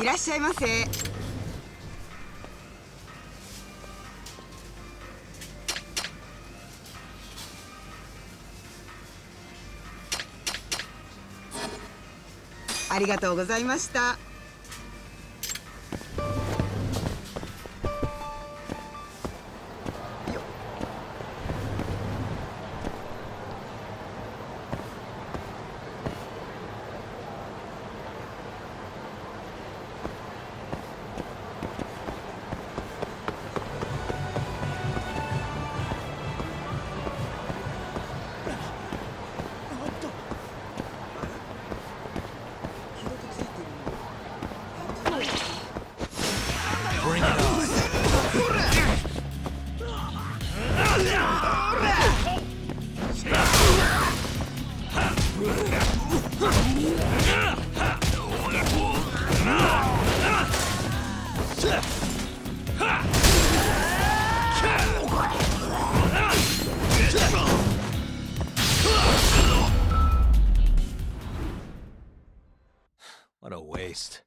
いらっしゃいませ。ありがとうございました。What a waste.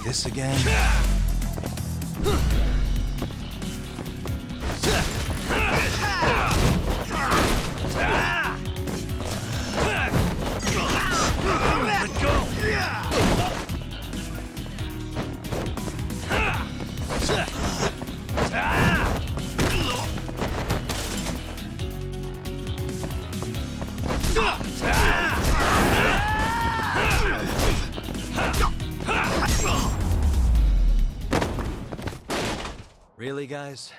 This again? Let go! Really, guys?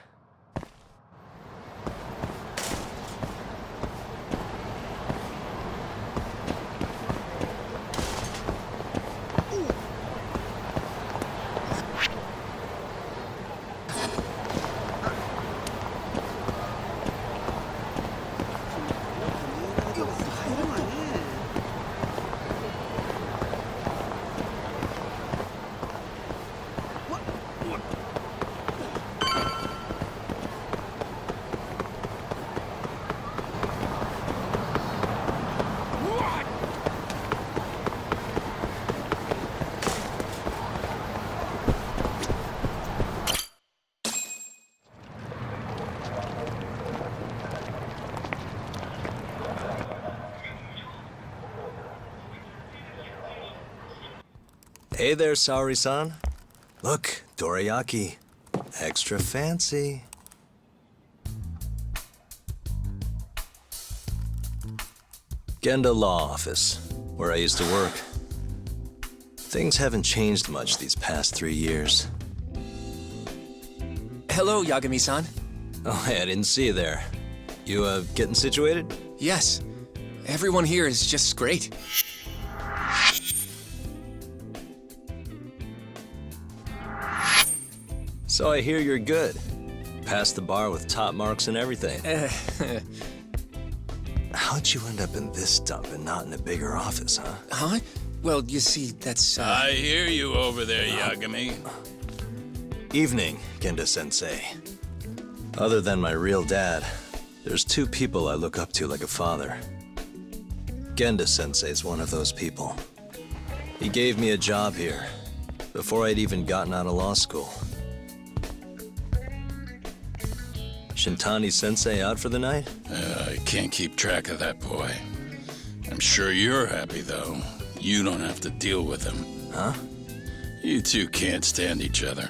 Hey there, Saori-san. Look, dorayaki. Extra fancy. Genda Law Office, where I used to work. Things haven't changed much these past 3 years. Hello, Yagami-san. Oh, hey, I didn't see you there. You, getting situated? Yes. Everyone here is just great. So I hear you're good. Passed the bar with top marks and everything. How'd you end up in this dump and not in a bigger office, huh? Huh? Well, you see, that's, I hear you over there, Yagami. Evening, Genda-sensei. Other than my real dad, there's 2 people I look up to like a father. Genda-sensei's one of those people. He gave me a job here, before I'd even gotten out of law school. Shintani-sensei out for the night? I can't keep track of that boy. I'm sure you're happy, though. You don't have to deal with him. Huh? You two can't stand each other.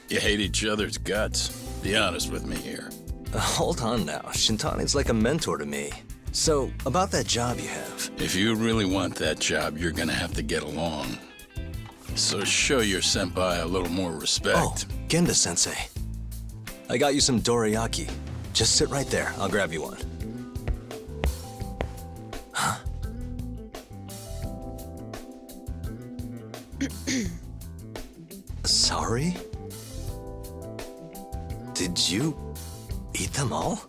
You hate each other's guts. Be honest with me here. Hold on now. Shintani's like a mentor to me. So, about that job you have. If you really want that job, you're gonna have to get along. So show your senpai a little more respect. Oh, Genda-sensei. I got you some dorayaki. Just sit right there. I'll grab you one. Huh? Sorry? Did you eat them all?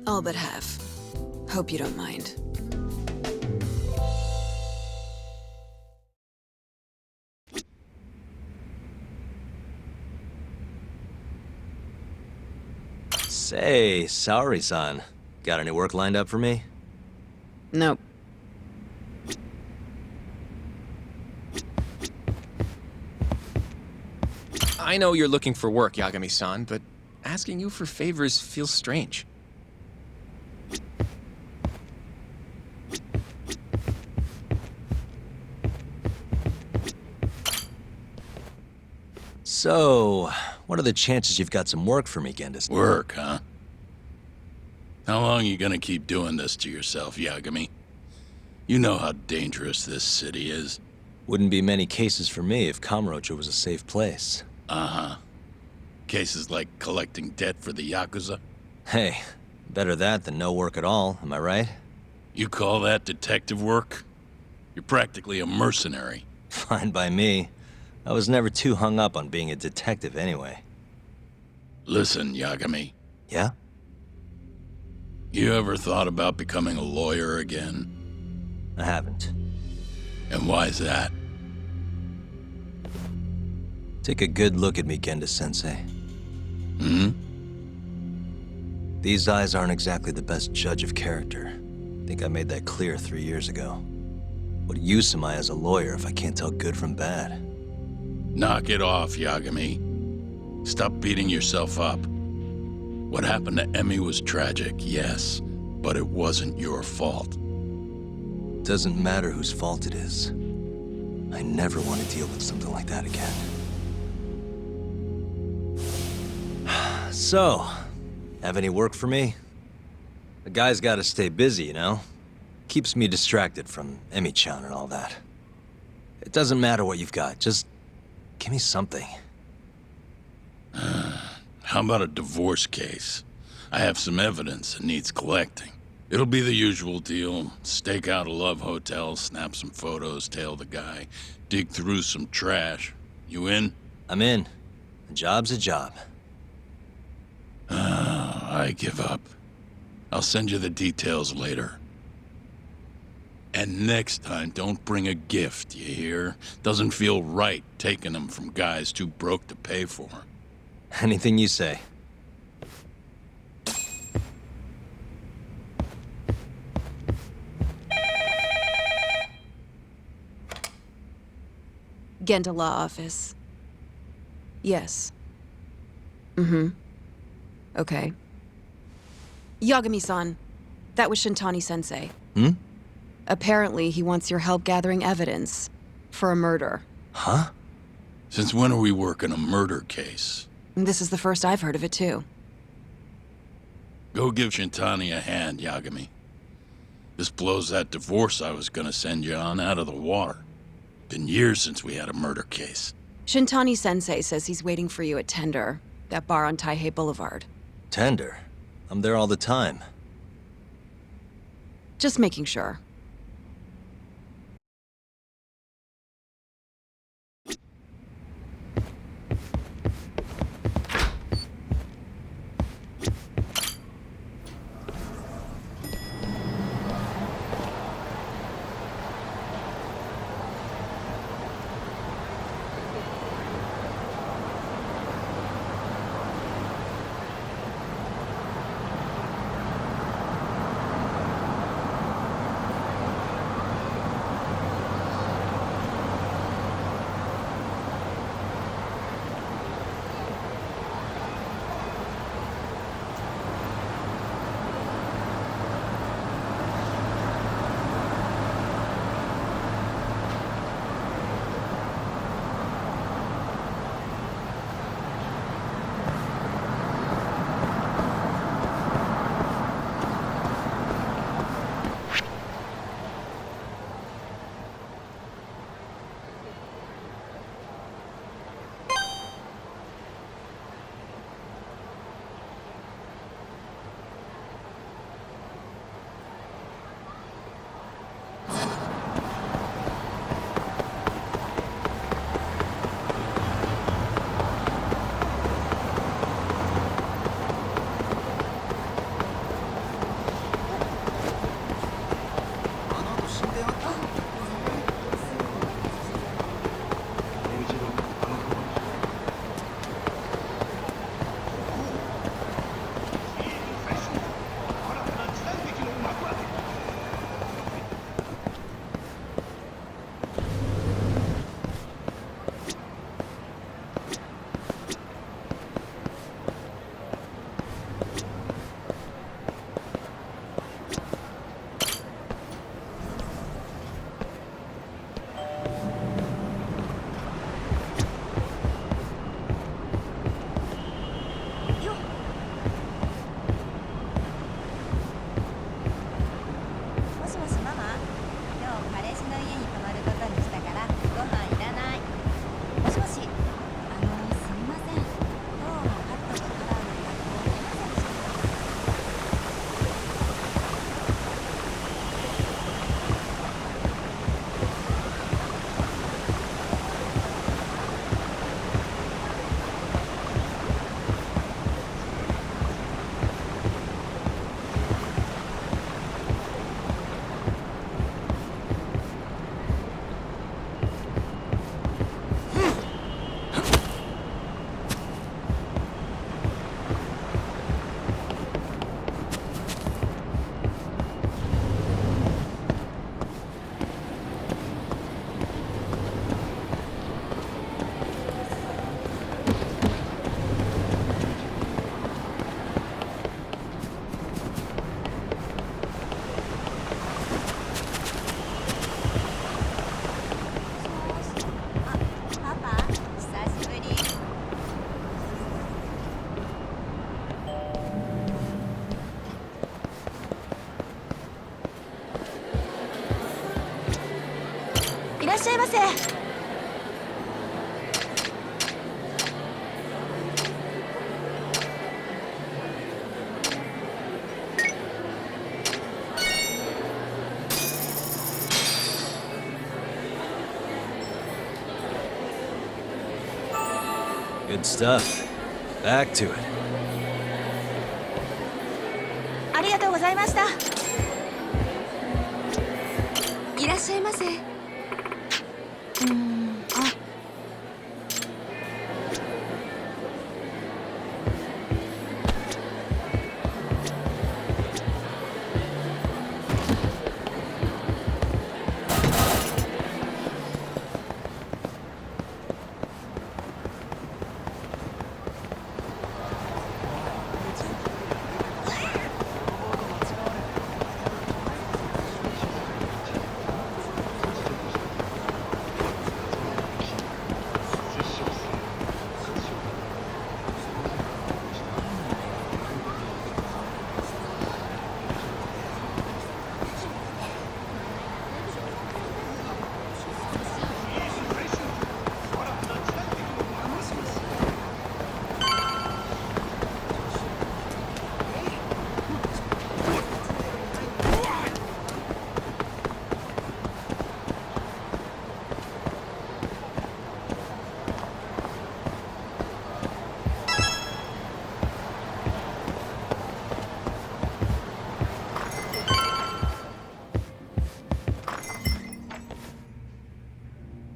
All but half. Hope you don't mind. Say, Saori-san, got any work lined up for me? Nope. I know you're looking for work, Yagami-san, but asking you for favors feels strange. So, what are the chances you've got some work for me, Genda? Work, huh? How long you gonna keep doing this to yourself, Yagami? You know how dangerous this city is. Wouldn't be many cases for me if Kamurocho was a safe place. Uh-huh. Cases like collecting debt for the Yakuza? Hey, better that than no work at all, am I right? You call that detective work? You're practically a mercenary. Fine by me. I was never too hung up on being a detective anyway. Listen, Yagami. Yeah? You ever thought about becoming a lawyer again? I haven't. And why's that? Take a good look at me, Genda-sensei. Hmm? These eyes aren't exactly the best judge of character. I think I made that clear 3 years ago. What use am I as a lawyer if I can't tell good from bad? Knock it off, Yagami. Stop beating yourself up. What happened to Emmy was tragic, yes, but it wasn't your fault. Doesn't matter whose fault it is. I never want to deal with something like that again. So, have any work for me? A guy's gotta stay busy, you know? Keeps me distracted from Emmy-chan and all that. It doesn't matter what you've got, just give me something. How about a divorce case? I have some evidence that needs collecting. It'll be the usual deal. Stake out a love hotel, snap some photos, tail the guy, dig through some trash. You in? I'm in. A job's a job. I give up. I'll send you the details later. And next time, don't bring a gift, you hear? Doesn't feel right taking them from guys too broke to pay for 'em. Anything you say. Genda Law Office. Yes. Mm-hmm. Okay. Yagami-san, that was Shintani-sensei. Hmm? Apparently, he wants your help gathering evidence for a murder. Huh? Since when are we working a murder case? This is the first I've heard of it, too. Go give Shintani a hand, Yagami. This blows that divorce I was gonna send you on out of the water. Been years since we had a murder case. Shintani-sensei says he's waiting for you at Tender, that bar on Taihei Boulevard. Tender. I'm there all the time. Just making sure. らっしゃいませ。Good stuff. Back to it. ありがとうございました。いらっしゃいませ。あ、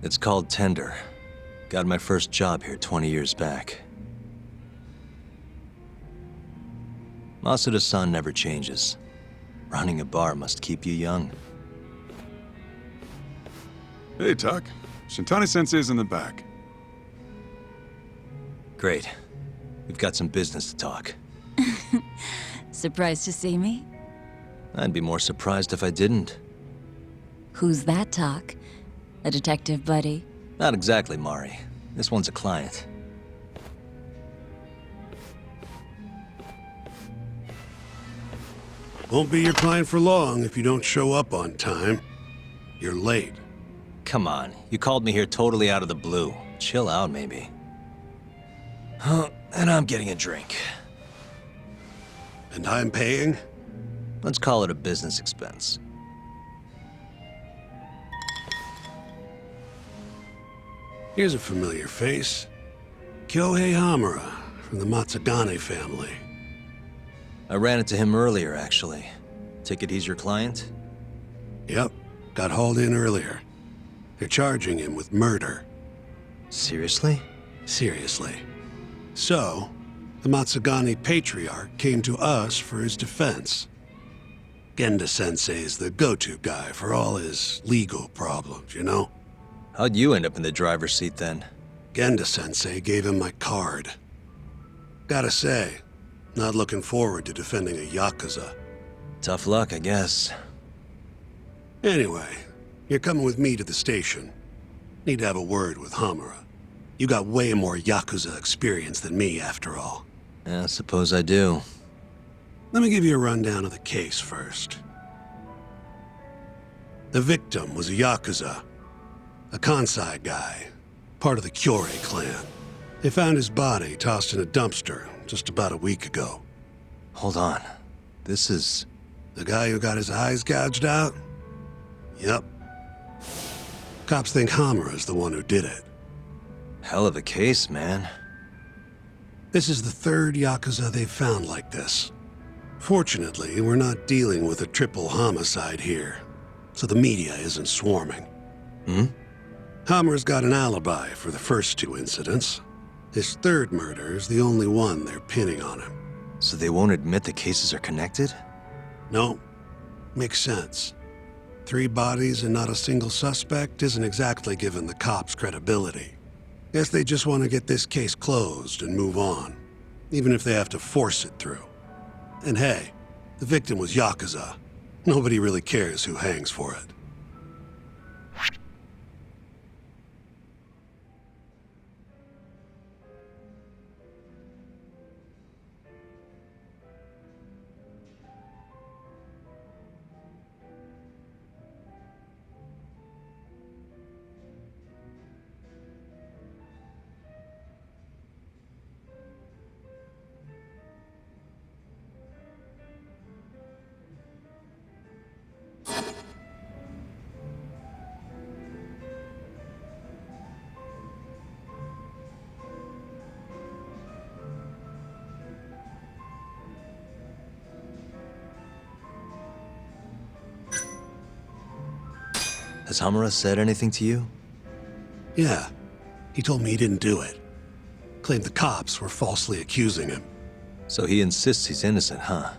It's called Tender. Got my first job here 20 years back. Masuda-san never changes. Running a bar must keep you young. Hey, Tuck. Shintani-sensei's in the back. Great. We've got some business to talk. Surprised to see me? I'd be more surprised if I didn't. Who's that, Talk? A detective buddy? Not exactly, Mari. This one's a client. Won't be your client for long if you don't show up on time. You're late. Come on, you called me here totally out of the blue. Chill out, maybe. Huh, and I'm getting a drink. And I'm paying? Let's call it a business expense. Here's a familiar face. Kyohei Hamura, from the Matsugane family. I ran into him earlier, actually. Take it he's your client? Yep, got hauled in earlier. They're charging him with murder. Seriously? Seriously. So, the Matsugane patriarch came to us for his defense. Genda-sensei's the go-to guy for all his legal problems, you know? How'd you end up in the driver's seat then? Genda-sensei gave him my card. Gotta say, not looking forward to defending a Yakuza. Tough luck, I guess. Anyway, you're coming with me to the station. Need to have a word with Hamura. You got way more Yakuza experience than me, after all. I suppose I do. Let me give you a rundown of the case first. The victim was a Yakuza. A Kansai guy, part of the Kyorei clan. They found his body tossed in a dumpster just about a week ago. Hold on. This is... The guy who got his eyes gouged out? Yep. Cops think Hamura's the one who did it. hell of a case, man. This is the third Yakuza they've found like this. Fortunately, we're not dealing with a triple homicide here, so the media isn't swarming. Hammer's got an alibi for the first two incidents. His third murder is the only one they're pinning on him. So they won't admit the cases are connected? No, makes sense. 3 bodies and not a single suspect isn't exactly giving the cops credibility. Guess they just want to get this case closed and move on, even if they have to force it through. And hey, the victim was Yakuza. Nobody really cares who hangs for it. Has Hamura said anything to you? Yeah. He told me he didn't do it. Claimed the cops were falsely accusing him. So he insists he's innocent, huh?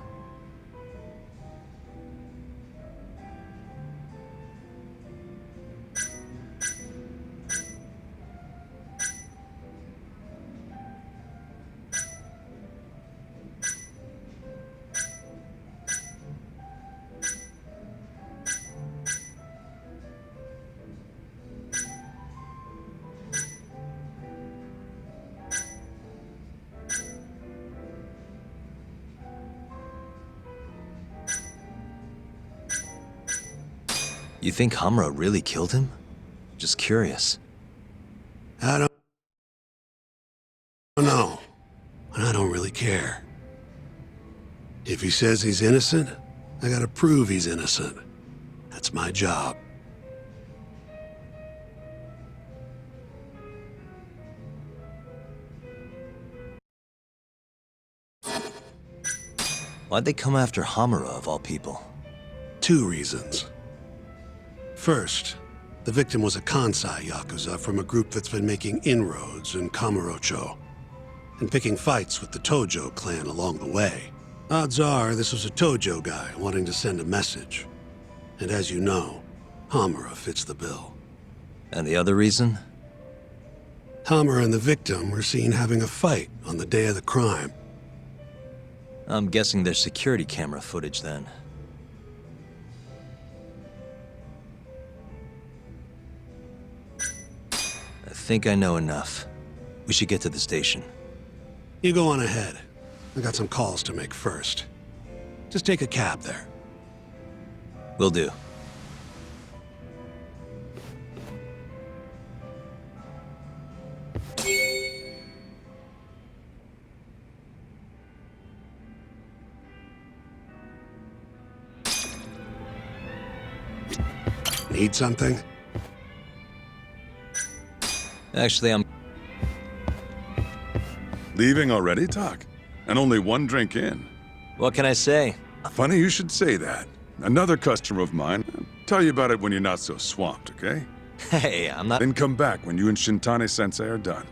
You think Hamura really killed him? Just curious. I don't know. And I don't really care. If he says he's innocent, I gotta prove he's innocent. That's my job. Why'd they come after Hamura of all people? 2 reasons. First, the victim was a Kansai Yakuza from a group that's been making inroads in Kamurocho and picking fights with the Tojo clan along the way. Odds are this was a Tojo guy wanting to send a message. And as you know, Hamura fits the bill. And the other reason? Hamura and the victim were seen having a fight on the day of the crime. I'm guessing there's security camera footage then. I think I know enough. We should get to the station. You go on ahead. I got some calls to make first. Just take a cab there. Will do. Need something? Actually, I'm... Leaving already, Talk? And only 1 drink in. What can I say? Funny you should say that. Another customer of mine. I'll tell you about it when you're not so swamped, okay? Hey, I'm not... Then come back when you and Shintani-sensei are done.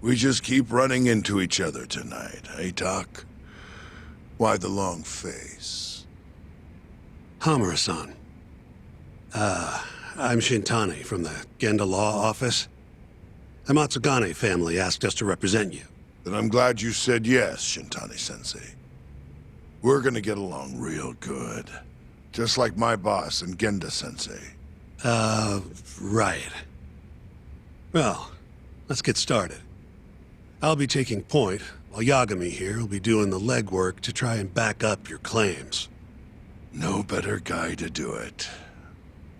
We just keep running into each other tonight, eh, Doc? Why the long face? Hamura-san. I'm Shintani from the Genda Law Office. The Matsugane family asked us to represent you. Then I'm glad you said yes, Shintani-sensei. We're gonna get along real good. Just like my boss and Genda-sensei. Right. Well, let's get started. I'll be taking point, while Yagami here will be doing the legwork to try and back up your claims. No better guy to do it.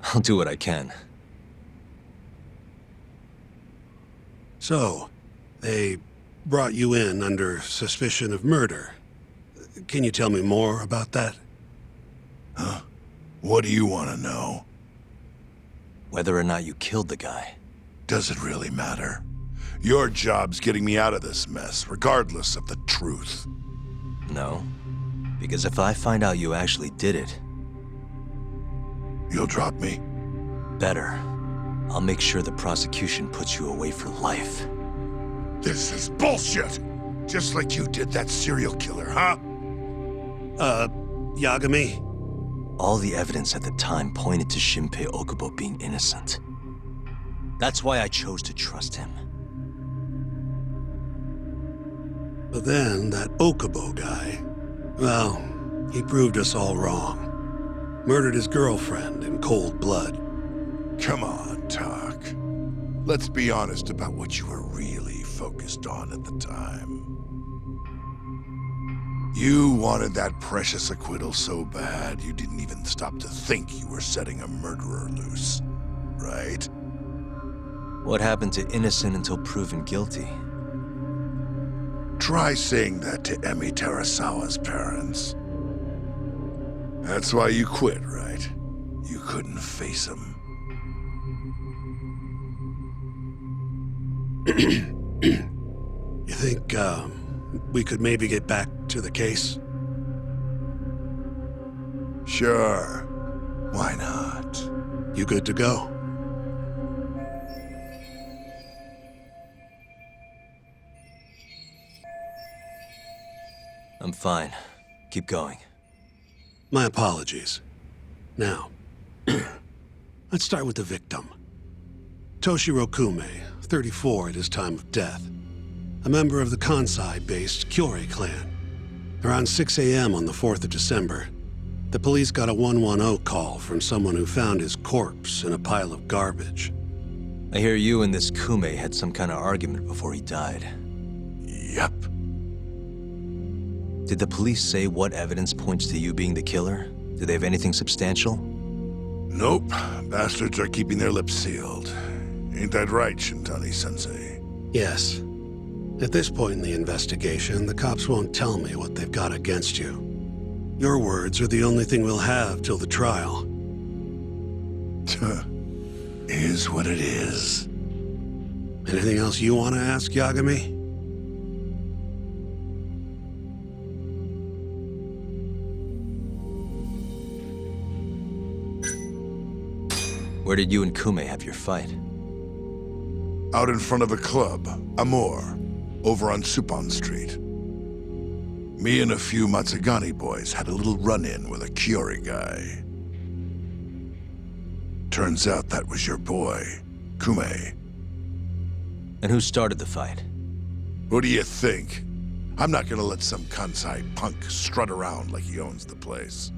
I'll do what I can. So, they brought you in under suspicion of murder. Can you tell me more about that? Huh? What do you want to know? Whether or not you killed the guy. Does it really matter? Your job's getting me out of this mess, regardless of the truth. No. Because if I find out you actually did it... You'll drop me? Better. I'll make sure the prosecution puts you away for life. This is bullshit! Just like you did that serial killer, huh? Yagami? All the evidence at the time pointed to Shinpei Okubo being innocent. That's why I chose to trust him. But then that Okubo guy, well, he proved us all wrong. Murdered his girlfriend in cold blood. Come on, Talk. Let's be honest about what you were really focused on at the time. You wanted that precious acquittal so bad, you didn't even stop to think you were setting a murderer loose. Right? What happened to innocent until proven guilty? Try saying that to Emi Terasawa's parents. That's why you quit, right? You couldn't face them. You think, we could maybe get back to the case? Sure. Why not? You good to go? I'm fine. Keep going. My apologies. Now, let's start with the victim. Toshiro Kume, 34 at his time of death. A member of the Kansai-based Kyorei clan. Around 6 a.m. on the 4th of December, the police got a 110 call from someone who found his corpse in a pile of garbage. I hear you and this Kume had some kind of argument before he died. Yep. Did the police say what evidence points to you being the killer? Do they have anything substantial? Nope. Bastards are keeping their lips sealed. Ain't that right, Shintani-sensei? Yes. At this point in the investigation, the cops won't tell me what they've got against you. Your words are the only thing we'll have till the trial. Is what it is. Anything else you want to ask, Yagami? Where did you and Kume have your fight? Out in front of a club, Amor, over on Supon Street. Me and a few Matsugani boys had a little run-in with a Kyorei guy. Turns out that was your boy, Kume. And who started the fight? What do you think? I'm not gonna let some Kansai punk strut around like he owns the place.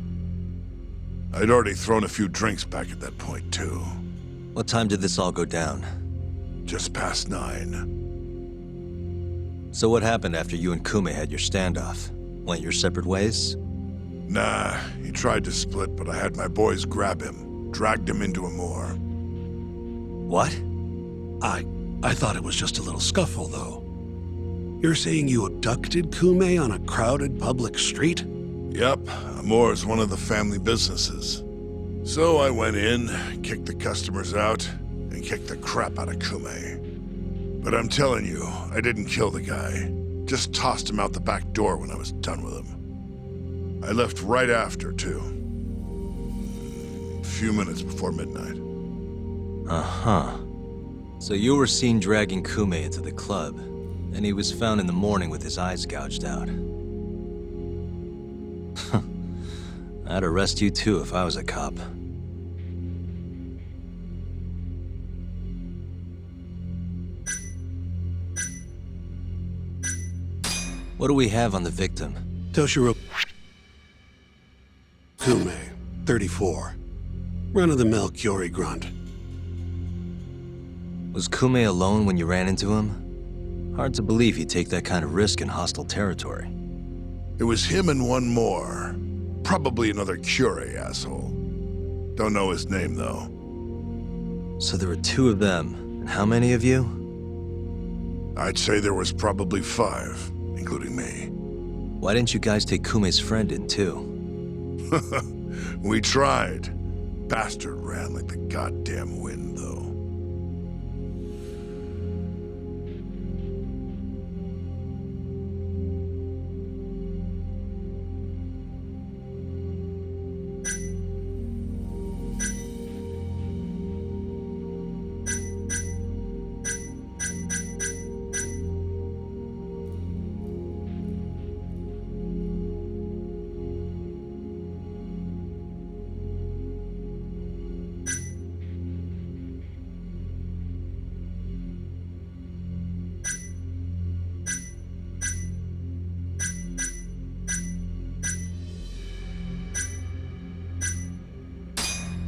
I'd already thrown a few drinks back at that point, too. What time did this all go down? Just past 9. So what happened after you and Kume had your standoff? Went your separate ways? Nah, he tried to split, but I had my boys grab him, dragged him into Amor. What? I thought it was just a little scuffle, though. You're saying you abducted Kume on a crowded public street? Yep, Amor's one of the family businesses. So I went in, kicked the customers out, and kicked the crap out of Kume. But I'm telling you, I didn't kill the guy. Just tossed him out the back door when I was done with him. I left right after, too. A few minutes before midnight. Uh-huh. So you were seen dragging Kume into the club, and he was found in the morning with his eyes gouged out. I'd arrest you too if I was a cop. What do we have on the victim? Toshiro Kume, 34. Run-of-the-mill Kyorei grunt. Was Kume alone when you ran into him? Hard to believe he'd take that kind of risk in hostile territory. It was him and one more. Probably another Kyorei asshole. Don't know his name, though. So there were 2 of them, and how many of you? I'd say there was probably 5, including me. Why didn't you guys take Kume's friend in too? We tried. Bastard ran like the goddamn wind, though.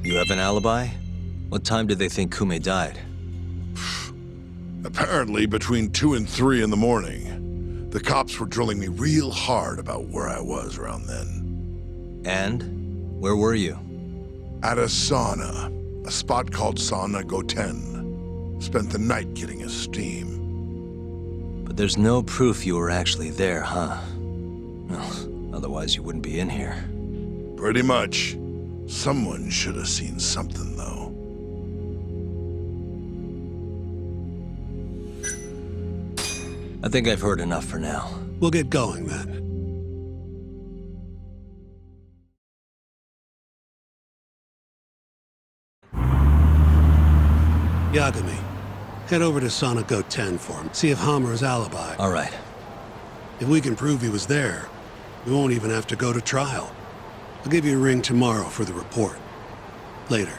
You have an alibi? What time did they think Kume died? Apparently, between 2 and 3 in the morning, the cops were drilling me real hard about where I was around then. And? Where were you? At a sauna, a spot called Sauna Goten. Spent the night getting a steam. But there's no proof you were actually there, huh? Well, otherwise you wouldn't be in here. Pretty much. Someone should have seen something, though. I think I've heard enough for now. We'll get going then. Yagami, head over to Sauna Goten for him. See if Hammer's alibi. All right. If we can prove he was there, we won't even have to go to trial. I'll give you a ring tomorrow for the report. Later.